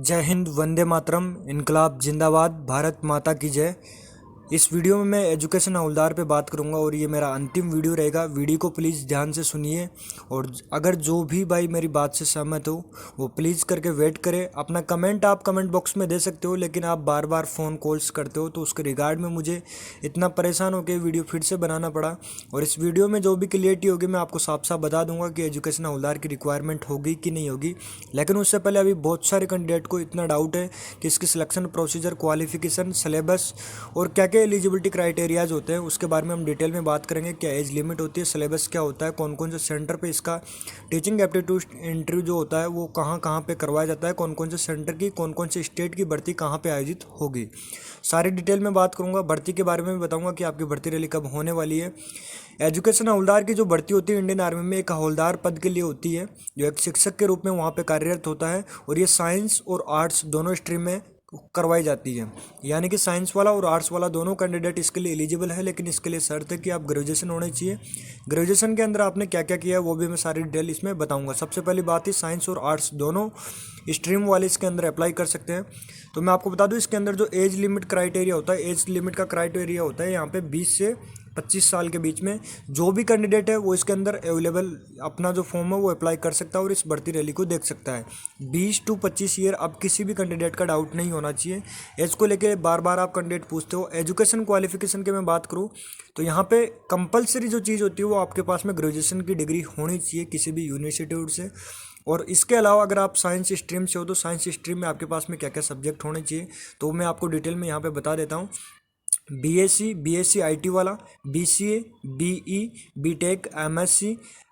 जय हिंद, वंदे मातरम, इनकलाब जिंदाबाद, भारत माता की जय। इस वीडियो में मैं एजुकेशन हवलदार पे बात करूंगा और ये मेरा अंतिम वीडियो रहेगा। वीडियो को प्लीज़ ध्यान से सुनिए और अगर जो भी भाई मेरी बात से सहमत हो वो प्लीज़ करके वेट करें। अपना कमेंट आप कमेंट बॉक्स में दे सकते हो, लेकिन आप बार बार फ़ोन कॉल्स करते हो तो उसके रिगार्ड में मुझे इतना परेशान होकर वीडियो फिर से बनाना पड़ा। और इस वीडियो में जो भी क्लियरिटी होगी मैं आपको साफ साफ बता दूंगा कि एजुकेशन हवलदार की रिक्वायरमेंट होगी कि नहीं होगी। लेकिन उससे पहले अभी बहुत सारे कैंडिडेट को इतना डाउट है कि इसकी सिलेक्शन प्रोसीजर, क्वालिफिकेशन, सिलेबस और क्या क्या एलिजिबिलिटी क्राइटेरियाज होते हैं उसके बारे में हम डिटेल में बात करेंगे। क्या एज लिमिट होती है, सिलेबस क्या होता है, कौन कौन से सेंटर पे इसका टीचिंग एप्टीट्यूड इंटरव्यू जो होता है वो कहाँ कहाँ पे करवाया जाता है, कौन कौन से सेंटर की, कौन कौन से स्टेट की भर्ती कहाँ पे आयोजित होगी, सारी डिटेल में बात करूँगा। भर्ती के बारे में भी बताऊँगा कि आपकी भर्ती रैली कब होने वाली है। एजुकेशन हवलदार की जो भर्ती होती है इंडियन आर्मी में, एक हवलदार पद के लिए होती है जो एक शिक्षक के रूप में वहाँ पे कार्यरत होता है। और ये साइंस और आर्ट्स दोनों स्ट्रीम में करवाई जाती है, यानी कि साइंस वाला और आर्ट्स वाला दोनों कैंडिडेट इसके लिए एलिजिबल है। लेकिन इसके लिए शर्त है कि आप ग्रेजुएशन होने चाहिए। ग्रेजुएशन के अंदर आपने क्या क्या किया है वो भी मैं सारी डिटेल इसमें बताऊंगा। सबसे पहली बात ही साइंस और आर्ट्स दोनों स्ट्रीम वाले इसके अंदर अप्लाई कर सकते हैं। तो मैं आपको बता दूं इसके अंदर जो एज लिमिट क्राइटेरिया होता है, एज लिमिट का क्राइटेरिया होता है यहाँ पे 20 से 25 साल के बीच में जो भी कैंडिडेट है वो इसके अंदर अवेलेबल अपना जो फॉर्म है वो अप्लाई कर सकता है और इस भर्ती रैली को देख सकता है। 20 to 25 ईयर अब किसी भी कैंडिडेट का डाउट नहीं होना चाहिए। एज को लेके बार बार आप कैंडिडेट पूछते हो। एजुकेशन क्वालिफिकेशन की मैं बात करूँ तो यहाँ पे कंपलसरी जो चीज़ होती है वो आपके पास में ग्रेजुएशन की डिग्री होनी चाहिए किसी भी यूनिवर्सिटी से। और इसके अलावा अगर आप साइंस स्ट्रीम से हो तो साइंस स्ट्रीम में आपके पास में क्या क्या सब्जेक्ट होने चाहिए तो मैं आपको डिटेल में यहाँ पे बता देता हूँ। बीएससी आईटी वाला, BCA, BE, BTech, MSc,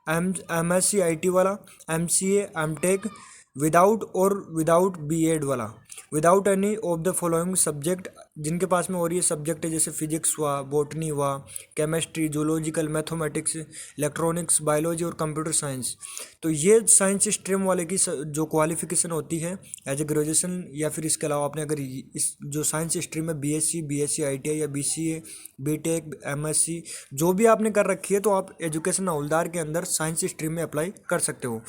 MSc IT वाला, एमसीए, एमटेक, विदाउट बीएड वाला, without any of the following subject जिनके पास में और ये सब्जेक्ट है जैसे फिजिक्स हुआ, बॉटनी हुआ, chemistry, zoological, mathematics, electronics, biology और कंप्यूटर साइंस। तो ये साइंस स्ट्रीम वाले की जो क्वालिफिकेशन होती है एज ए ग्रेजुएशन, या फिर इसके अलावा आपने अगर इस जो साइंस स्ट्रीम में बीएससी आईटीआई या बीसीए, बीटेक, एमएससी जो भी आपने कर रखी है तो आप एजुकेशन हवलदार के अंदर साइंस स्ट्रीम में अप्लाई कर सकते हो।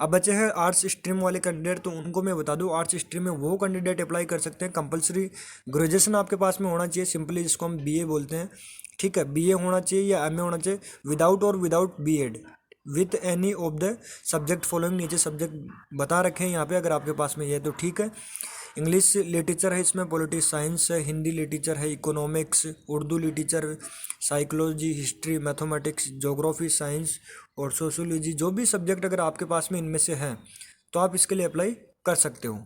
अब बचे हैं आर्ट्स स्ट्रीम वाले कैंडिडेट, तो उनको मैं बता दूं आर्ट्स स्ट्रीम में वो कैंडिडेट अप्लाई कर सकते हैं। कंपलसरी ग्रेजुएशन आपके पास में होना चाहिए, सिंपली जिसको हम बीए बोलते हैं, ठीक है। बीए होना चाहिए या एमए होना चाहिए, without BEd, with any of the subject following. नीचे सब्जेक्ट बता रखे हैं यहाँ पे, अगर आपके पास में ये तो ठीक है। इंग्लिश लिटरेचर है इसमें, पॉलिटिक्स साइंस है, हिंदी लिटरेचर है, economics, Urdu literature, psychology, history, mathematics, geography, science और सोशोलॉजी, जो भी सब्जेक्ट अगर आपके पास में इनमें से हैं तो आप इसके लिए अप्लाई कर सकते हो।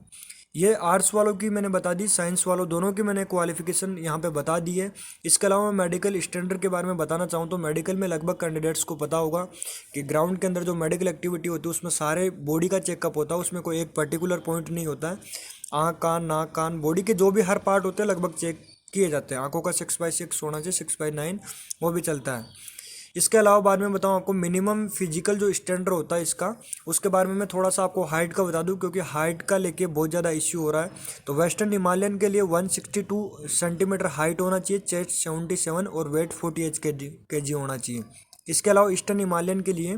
ये आर्ट्स वालों की मैंने बता दी, साइंस वालों दोनों की मैंने क्वालिफिकेशन यहाँ पे बता दी है। इसके अलावा मैं मेडिकल स्टैंडर्ड के बारे में बताना चाहूँ तो मेडिकल में लगभग कैंडिडेट्स को पता होगा कि ग्राउंड के अंदर जो मेडिकल एक्टिविटी होती है उसमें सारे बॉडी का चेकअप होता है, उसमें कोई एक पर्टिकुलर पॉइंट नहीं होता है। आँख, कान, नाक, कान, बॉडी के जो भी हर पार्ट होते हैं लगभग चेक किए जाते हैं। आँखों का 6/6 होना चाहिए, 6/9 वो भी चलता है। इसके अलावा बाद में बताऊँ आपको मिनिमम फिजिकल जो स्टैंडर्ड होता है इसका, उसके बारे में मैं थोड़ा सा आपको हाइट का बता दूं क्योंकि हाइट का लेके बहुत ज़्यादा इश्यू हो रहा है। तो वेस्टर्न हिमालयन के लिए 162 सेंटीमीटर हाइट होना चाहिए, चेस्ट 77 और वेट 48 केजी होना चाहिए। इसके अलावा ईस्टर्न हिमालयन के लिए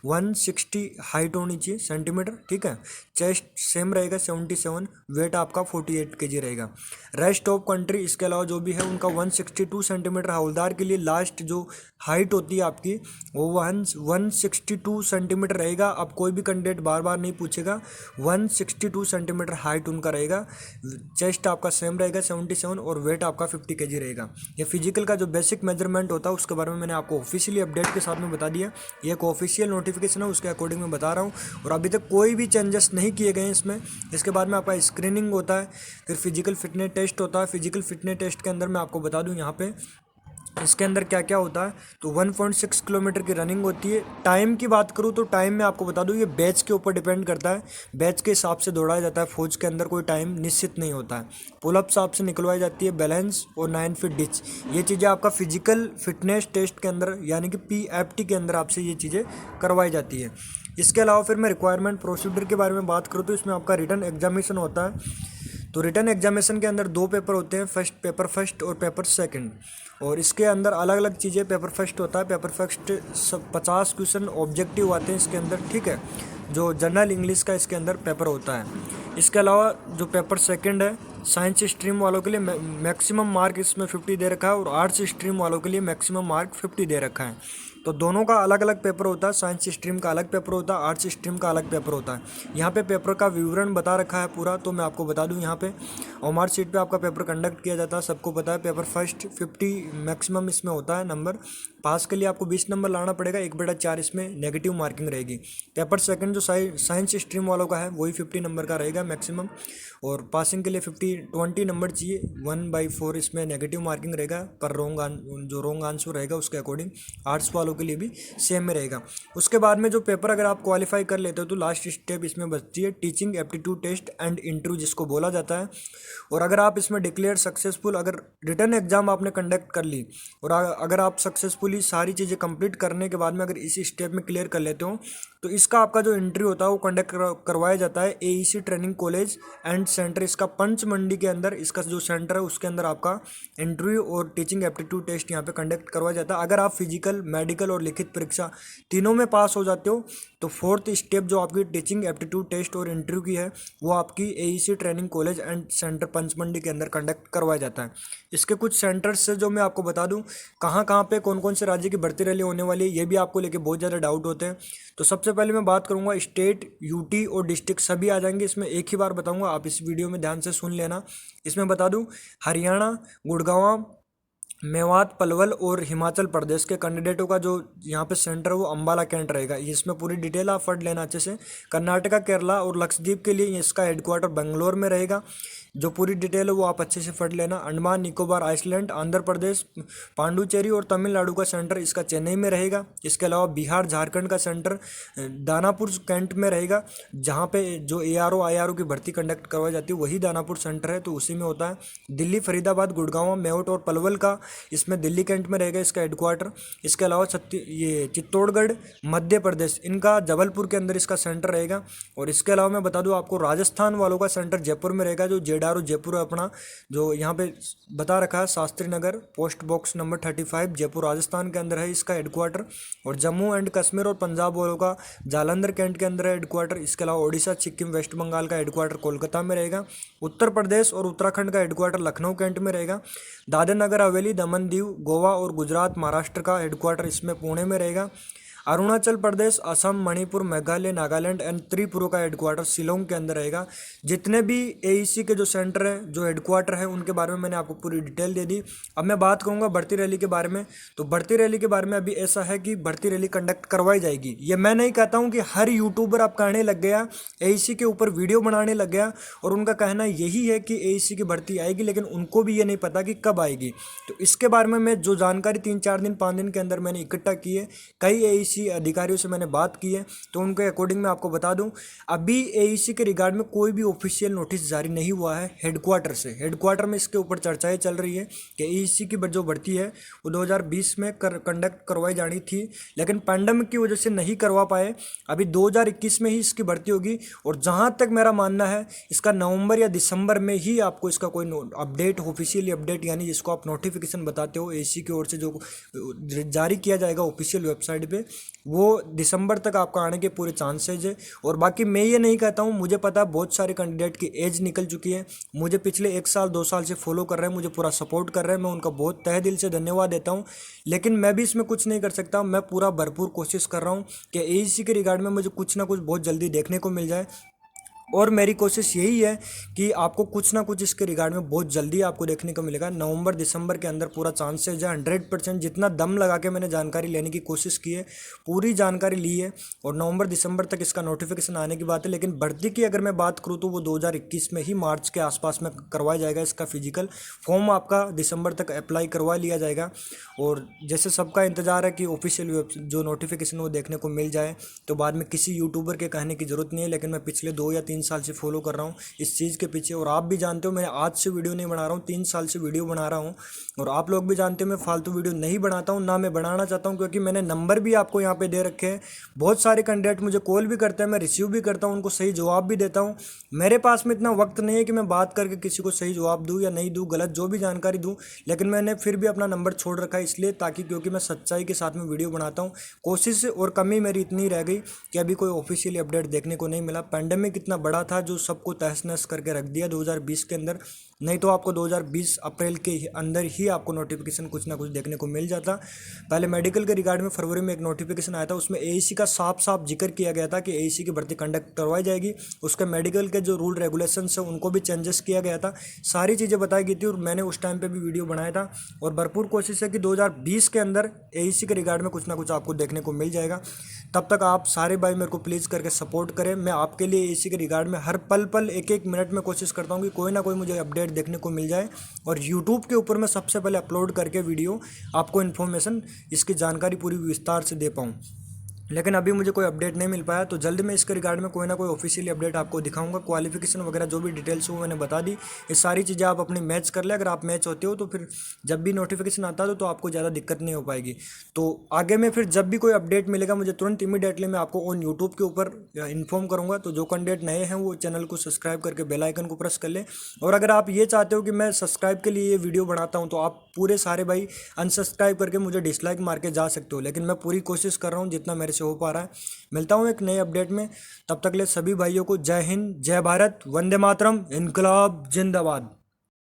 160 हाइट होनी चाहिए सेंटीमीटर, ठीक है। चेस्ट सेम रहेगा 77, वेट आपका 48 केजी रहेगा। रेस्ट ऑफ कंट्री इसके अलावा जो भी है उनका 162 सेंटीमीटर। हवलदार के लिए लास्ट जो हाइट होती है आपकी वो 162 सेंटीमीटर रहेगा। अब कोई भी कैंडिडेट बार बार नहीं पूछेगा, 162 सेंटीमीटर हाइट उनका रहेगा। चेस्ट आपका सेम रहेगा 77 और वेट आपका 50 केजी रहेगा। ये फिजिकल का जो बेसिक मेजरमेंट होता है उसके बारे में मैंने आपको ऑफिशियली अपडेट के साथ में बता दिया। ये एक ऑफिशियल नोटिफिकेशन है, उसके अकॉर्डिंग मैं बता रहा हूँ और अभी तक कोई भी चेंजेस नहीं किए गए हैं इसमें। इसके बाद में आपका स्क्रीनिंग होता है, फिर फिजिकल फिटनेस टेस्ट होता है। फिजिकल फिटनेस टेस्ट के अंदर मैं आपको बता दूं यहाँ पे इसके अंदर क्या क्या होता है। तो 1.6 किलोमीटर की रनिंग होती है। टाइम की बात करूँ तो टाइम में आपको बता दूं ये बैच के ऊपर डिपेंड करता है, बैच के हिसाब से दौड़ाया जाता है। फौज के अंदर कोई टाइम निश्चित नहीं होता है। पुलअप्स आपसे निकलवाई जाती है, बैलेंस और 9 फीट डिच, ये चीज़ें आपका फिजिकल फिटनेस टेस्ट के अंदर यानी कि PFT के अंदर आपसे ये चीज़ें करवाई जाती है। इसके अलावा फिर मैं रिक्वायरमेंट प्रोसीड्यूर के बारे में बात करूँ तो इसमें आपका रिटन एग्जामिनेशन होता है। तो रिटन एग्जामिनेशन के अंदर 2 पेपर होते हैं, पेपर फर्स्ट और पेपर सेकंड। और इसके अंदर अलग अलग चीज़ें, पेपर फर्स्ट होता है, पेपर फर्स्ट 50 क्वेश्चन ऑब्जेक्टिव आते हैं इसके अंदर, ठीक है। जो जनरल इंग्लिश का इसके अंदर पेपर होता है। इसके अलावा जो पेपर सेकंड है साइंस स्ट्रीम वालों के लिए मैक्सिमम मार्क इसमें 50 दे रखा है और आर्ट्स स्ट्रीम वालों के लिए मैक्सिमम मार्क 50 दे रखा है। तो दोनों का अलग अलग पेपर होता है, साइंस स्ट्रीम का अलग पेपर होता है, आर्ट्स स्ट्रीम का अलग पेपर होता है। यहाँ पे पेपर का विवरण बता रखा है पूरा, तो मैं आपको बता दूँ यहाँ पे और मार्क शीट पे आपका पेपर कंडक्ट किया जाता है, सबको पता है। पेपर फर्स्ट 50 मैक्सिमम इसमें होता है नंबर, पास के लिए आपको 20 नंबर लाना पड़ेगा, 1/4 इसमें नेगेटिव मार्किंग रहेगी। पेपर सेकंड जो साइंस स्ट्रीम वालों का है वही 50 नंबर का रहेगा मैक्सिमम, और पासिंग के लिए 20 नंबर चाहिए, 1/4 इसमें नेगेटिव मार्किंग रहेगा पर जो रॉन्ग आंसर रहेगा उसके अकॉर्डिंग। आर्ट्स वालों के लिए भी सेम में रहेगा। उसके बाद में जो पेपर अगर आप क्वालिफाई कर लेते हो तो लास्ट स्टेप इसमें बचती है teaching aptitude test and interview जिसको बोला जाता है। और अगर आप इसमें डिक्लेयर सक्सेसफुल, अगर रिटर्न एग्जाम आपने कंडक्ट कर ली और अगर आप सक्सेसफुली सारी चीज़ें कंप्लीट करने के बाद में अगर इसी स्टेप में क्लियर कर लेते हो तो इसका आपका जो इंटरव्यू होता है वो कंडक्ट करवाया जाता है AEC training college and centre, इसका पंचमंडी के अंदर इसका जो सेंटर है उसके अंदर आपका इंटरव्यू और टीचिंग एप्टीट्यूड टेस्ट यहाँ पे कंडक्ट करवाया जाता है। अगर आप फिजिकल, मेडिकल और लिखित परीक्षा तीनों में पास हो जाते हो तो फोर्थ स्टेप जो आपकी टीचिंग एप्टीट्यूड टेस्ट और इंटरव्यू की है वो आपकी AEC training college and centre Panchmandi के अंदर कंडक्ट करवाया जाता है। इसके कुछ सेंटर्स से जो मैं आपको बता दूं कहाँ पे कौन कौन से राज्य की भर्ती रैली होने वाली है, ये भी आपको लेके बहुत ज़्यादा डाउट होते हैं। तो सबसे पहले मैं बात करूंगा स्टेट, यूटी और डिस्ट्रिक्ट सभी आ जाएंगे इसमें, एक ही बार बताऊंगा, आप इस वीडियो में ध्यान से सुन लेना। इसमें बता दूं हरियाणा, गुड़गांव, मेवात, पलवल और हिमाचल प्रदेश के कैंडिडेटों का जो यहाँ पे सेंटर है वो अंबाला कैंट रहेगा। इसमें पूरी डिटेल आप पढ़ लेना अच्छे से। कर्नाटका, केरला और लक्षद्वीप के लिए इसका हेडक्वार्टर बेंगलोर में रहेगा, जो पूरी डिटेल है वो आप अच्छे से पढ़ लेना। अंडमान निकोबार, आइसलैंड, आंध्र प्रदेश, पांडुचेरी और तमिलनाडु का सेंटर इसका चेन्नई में रहेगा। इसके अलावा बिहार, झारखंड का सेंटर दानापुर कैंट में रहेगा, जहाँ पे जो एआरओ आईआरओ की भर्ती कंडक्ट करवाई जाती है वही दानापुर सेंटर है, तो उसी में होता है। दिल्ली, फरीदाबाद, गुड़गांव, मेरठ और पलवल का इसमें दिल्ली कैंट में रहेगा इसका हेडक्वार्टर। इसके अलावा ये चित्तौड़गढ़, मध्य प्रदेश, इनका जबलपुर के अंदर इसका सेंटर रहेगा। और इसके अलावा मैं बता दूं आपको राजस्थान वालों का सेंटर जयपुर में रहेगा, जो जेडारो जयपुर है अपना, जो यहाँ पे बता रखा है Shastri Nagar, post box number 35, Jaipur Rajasthan के अंदर है इसका हेडक्वार्टर। और जम्मू एंड कश्मीर और पंजाब वालों का जालंधर कैंट के अंदर है हेडक्वार्टर। इसके अलावा ओडिशा, सिक्किम, वेस्ट बंगाल का हेडक्वार्टर कोलकाता में रहेगा। उत्तर प्रदेश और उत्तराखंड का हेडक्वार्टर लखनऊ कैंट में रहेगा। दादर नगर हवेली, दमन दीव, गोवा और गुजरात, महाराष्ट्र का हेडक्वार्टर इसमें पुणे में रहेगा। अरुणाचल प्रदेश, असम, मणिपुर, मेघालय, नागालैंड एंड त्रिपुरा का हेडक्वार्टर शिलोंग के अंदर रहेगा। जितने भी एईसी के जो सेंटर हैं, जो हेडक्वार्टर है, उनके बारे में मैंने आपको पूरी डिटेल दे दी। अब मैं बात करूंगा भर्ती रैली के बारे में। तो भर्ती रैली के बारे में अभी ऐसा है कि भर्ती रैली कंडक्ट करवाई जाएगी। ये मैं नहीं कहता हूँ कि हर यूट्यूबर अब कहने लग गया, एईसी के ऊपर वीडियो बनाने लग गया, और उनका कहना यही है कि एईसी की भर्ती आएगी, लेकिन उनको भी ये नहीं पता कि कब आएगी। तो इसके बारे में मैं जो जानकारी 3-4 दिन 5 दिन के अंदर मैंने इकट्ठा की है, कई एईसी अधिकारियों से मैंने बात की है, तो उनके अकॉर्डिंग मैं आपको बता दूं अभी एईसी के रिगार्ड में कोई भी ऑफिशियल नोटिस जारी नहीं हुआ है हेडक्वार्टर से। हेडक्वार्टर में इसके ऊपर चर्चाएं चल रही है कि एईसी की जो भर्ती है वो 2020 में कंडक्ट करवाई जानी थी, लेकिन पैंडेमिक की वजह से नहीं करवा पाए। अभी 2021 में ही इसकी भर्ती होगी, और जहां तक मेरा मानना है इसका नवंबर या दिसंबर में ही आपको इसका कोई अपडेट, ऑफिशियली अपडेट यानी जिसको आप नोटिफिकेशन बताते हो एईसी की ओर से, जो जारी किया जाएगा ऑफिशियल वेबसाइट पे, वो दिसंबर तक आपका आने के पूरे चांसेज है। और बाकी मैं ये नहीं कहता हूँ, मुझे पता है बहुत सारे कैंडिडेट की एज निकल चुकी है, मुझे पिछले 1 साल 2 साल से फॉलो कर रहे हैं, मुझे पूरा सपोर्ट कर रहे हैं, मैं उनका बहुत तहे दिल से धन्यवाद देता हूँ। लेकिन मैं भी इसमें कुछ नहीं कर सकता, मैं पूरा भरपूर कोशिश कर रहा हूँ कि एईसी के रिगार्ड में मुझे कुछ ना कुछ बहुत जल्दी देखने को मिल जाए। और मेरी कोशिश यही है कि आपको कुछ ना कुछ इसके रिगार्ड में बहुत जल्दी आपको देखने को मिलेगा। नवंबर दिसंबर के अंदर पूरा चांसेज है 100%, जितना दम लगा के मैंने जानकारी लेने की कोशिश की है, पूरी जानकारी ली है, और नवंबर दिसंबर तक इसका नोटिफिकेशन आने की बात है। लेकिन भर्ती की अगर मैं बात करूँ तो वो 2021 में ही मार्च के आसपास में करवाया जाएगा। इसका फिजिकल फॉर्म आपका दिसंबर तक अप्लाई करवा लिया जाएगा, और जैसे सबका इंतजार है कि ऑफिशियल जो नोटिफिकेशन वो देखने को मिल जाए, तो बाद में किसी यूट्यूबर के कहने की ज़रूरत नहीं है। लेकिन मैं पिछले 2 या 3 साल से फॉलो कर रहा हूँ इस चीज़ के पीछे, और आप भी जानते हो मैं आज से वीडियो नहीं बना रहा हूँ, 3 साल से वीडियो बना रहा हूँ, और आप लोग भी जानते हो मैं फालतू वीडियो नहीं बनाता हूँ, ना मैं बनाना चाहता हूँ, क्योंकि मैंने नंबर भी आपको यहाँ पे दे रखे हैं। बहुत सारे कैंडिडेट मुझे कॉल भी करते हैं, मैं रिसीव भी करता हूँ, उनको सही जवाब भी देता हूँ। मेरे पास में इतना वक्त नहीं है कि मैं बात करके किसी को सही जवाब दूँ या नहीं दूँ, गलत जो भी जानकारी दूँ, लेकिन मैंने फिर भी अपना नंबर छोड़ रखा है इसलिए, ताकि क्योंकि मैं सच्चाई के साथ में वीडियो बनाता हूँ। कोशिश और कमी मेरी इतनी रह गई कि अभी कोई ऑफिशियली अपडेट देखने को नहीं मिला। पैंडेमिक इतना बड़ा था जो सबको तहस नहस करके रख दिया 2020 के अंदर। नहीं तो आपको 2020 अप्रैल के अंदर ही आपको नोटिफिकेशन कुछ ना कुछ देखने को मिल जाता। पहले मेडिकल के रिगार्ड में फरवरी में एक नोटिफिकेशन आया था, उसमें एईसी का साफ साफ जिक्र किया गया था कि एईसी की भर्ती कंडक्ट करवाई जाएगी। उसके मेडिकल के जो रूल रेगुलेशंस हैं उनको भी चेंजेस किया गया था, सारी चीज़ें बताई गई थी और मैंने उस टाइम पे भी वीडियो बनाया था। और भरपूर कोशिश है कि 2020 के अंदर एईसी के रिगार्ड में कुछ ना कुछ आपको देखने को मिल जाएगा। तब तक आप सारे भाई मेरे को प्लीज़ करके सपोर्ट करें। मैं आपके लिए एईसी के रिगार्ड में हर पल पल एक एक मिनट में कोशिश करता हूँ कि कोई ना कोई मुझे अपडेट देखने को मिल जाए और यूट्यूब के ऊपर मैं सबसे पहले अपलोड करके वीडियो आपको इन्फॉर्मेशन, इसकी जानकारी पूरी विस्तार से दे पाऊँ। लेकिन अभी मुझे कोई अपडेट नहीं मिल पाया, तो जल्द मैं इसके रिगार्ड में कोई ना कोई ऑफिशियली अपडेट आपको दिखाऊंगा। क्वालिफिकेशन वगैरह जो भी डिटेल्स वो मैंने बता दी, ये सारी चीज़ें आप अपनी मैच कर ले। अगर आप मैच होते हो तो फिर जब भी नोटिफिकेशन आता है तो आपको ज़्यादा दिक्कत नहीं हो पाएगी। तो आगे में फिर जब भी कोई अपडेट मिलेगा मुझे तुरंत इमीडिएटली मैं आपको ऑन यूट्यूब के ऊपर इन्फॉर्म करूँगा। तो जो कैंडिडेट नए हैं वो चैनल को सब्सक्राइब करके बेल आइकन को प्रेस कर ले। और अगर आप ये चाहते हो कि मैं सब्सक्राइब के लिए ये वीडियो बनाता हूँ तो आप पूरे सारे भाई अनसब्सक्राइब करके मुझे डिसलाइक मार के जा सकते हो, लेकिन मैं पूरी कोशिश कर रहा हूँ जितना मेरे से हो पा रहा है। मिलता हूँ एक नए अपडेट में, तब तक ले सभी भाइयों को जय हिंद, जय भारत, वंदे मातरम, इनकलाब जिंदाबाद।